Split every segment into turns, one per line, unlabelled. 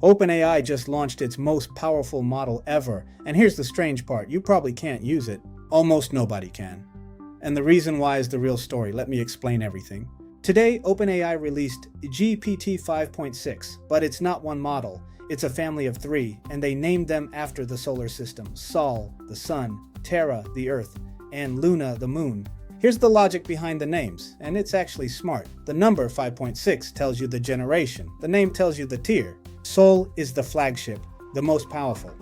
OpenAI just launched its most powerful model ever, and here's the strange part, you probably can't use it. Almost nobody can. And the reason why is the real story. Let me explain everything. Today, OpenAI released GPT 5.6, but it's not one model. It's a family of 3, and they named them after the solar system: Sol, the sun; Terra, the earth; and Luna, the moon. Here's the logic behind the names, and it's actually smart. The number 5.6 tells you the generation. The name tells you the tier. Sol is the flagship, the most powerful.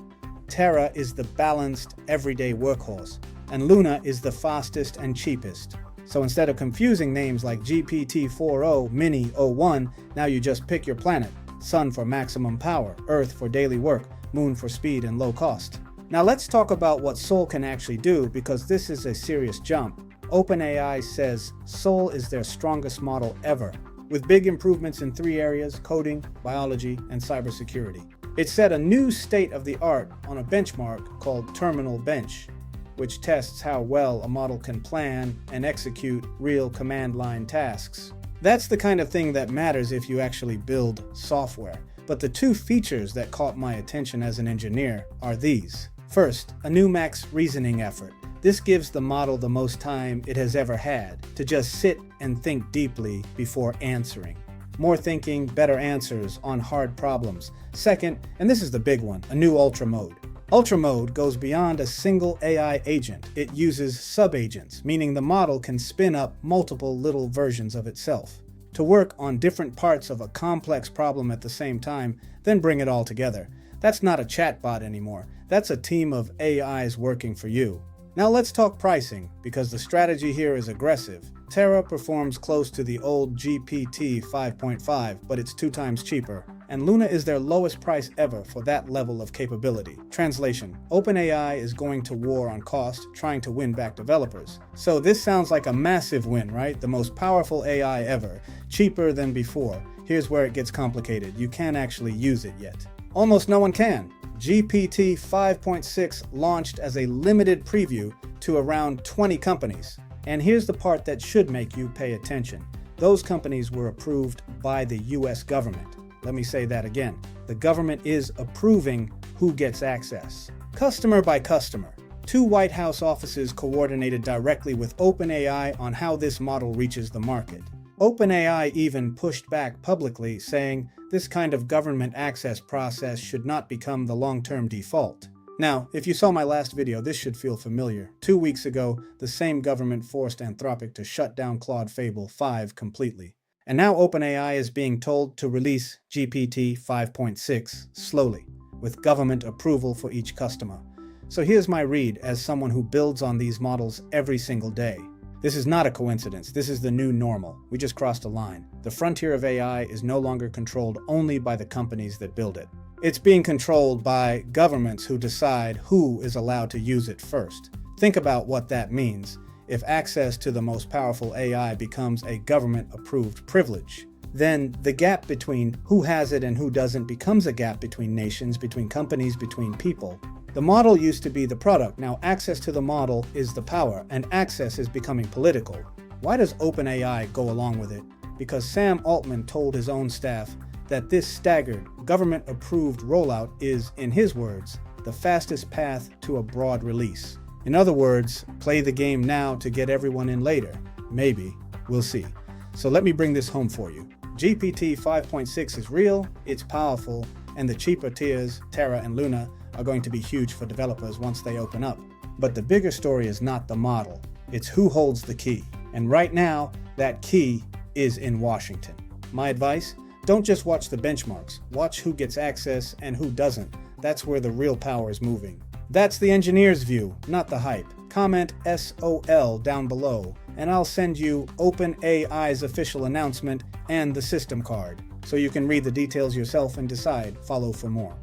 Terra is the balanced, everyday workhorse. And Luna is the fastest and cheapest. So instead of confusing names like GPT-4o, Mini, O1, now you just pick your planet. Sun for maximum power, Earth for daily work, Moon for speed and low cost. Now let's talk about what Sol can actually do, because this is a serious jump. OpenAI says Sol is their strongest model ever, with big improvements in 3 areas: coding, biology, and cybersecurity. It set a new state of the art on a benchmark called Terminal Bench, which tests how well a model can plan and execute real command line tasks. That's the kind of thing that matters if you actually build software. But the 2 features that caught my attention as an engineer are these. First, a new max reasoning effort. This gives the model the most time it has ever had to just sit and think deeply before answering. More thinking, better answers on hard problems. Second, and this is the big one, a new Ultra mode. Ultra mode goes beyond a single AI agent. It uses sub-agents, meaning the model can spin up multiple little versions of itself to work on different parts of a complex problem at the same time, then bring it all together. That's not a chatbot anymore. That's a team of AIs working for you. Now let's talk pricing, because the strategy here is aggressive. Terra performs close to the old GPT 5.5, but it's 2 times cheaper. And Luna is their lowest price ever for that level of capability. Translation: OpenAI is going to war on cost, trying to win back developers. So this sounds like a massive win, right? The most powerful AI ever, cheaper than before. Here's where it gets complicated. You can't actually use it yet. Almost no one can. GPT 5.6 launched as a limited preview to around 20 companies. And here's the part that should make you pay attention. Those companies were approved by the US government. Let me say that again. The government is approving who gets access. Customer by customer. 2 White House offices coordinated directly with OpenAI on how this model reaches the market. OpenAI even pushed back publicly, saying this kind of government access process should not become the long-term default. Now, if you saw my last video, this should feel familiar. 2 weeks ago, the same government forced Anthropic to shut down Claude Fable 5 completely. And now OpenAI is being told to release GPT 5.6 slowly, with government approval for each customer. So here's my read as someone who builds on these models every single day. This is not a coincidence. This is the new normal. We just crossed a line. The frontier of AI is no longer controlled only by the companies that build it. It's being controlled by governments who decide who is allowed to use it first. Think about what that means. If access to the most powerful AI becomes a government-approved privilege, then the gap between who has it and who doesn't becomes a gap between nations, between companies, between people. The model used to be the product. Now access to the model is the power, and access is becoming political. Why does OpenAI go along with it? Because Sam Altman told his own staff that this staggered, government-approved rollout is, in his words, the fastest path to a broad release. In other words, play the game now to get everyone in later. Maybe. We'll see. So let me bring this home for you. GPT 5.6 is real, it's powerful, and the cheaper tiers, Terra and Luna, are going to be huge for developers once they open up. But the bigger story is not the model. It's who holds the key. And right now, that key is in Washington. My advice? Don't just watch the benchmarks. Watch who gets access and who doesn't. That's where the real power is moving. That's the engineer's view, not the hype. Comment SOL down below, and I'll send you OpenAI's official announcement and the system card, so you can read the details yourself and decide. Follow for more.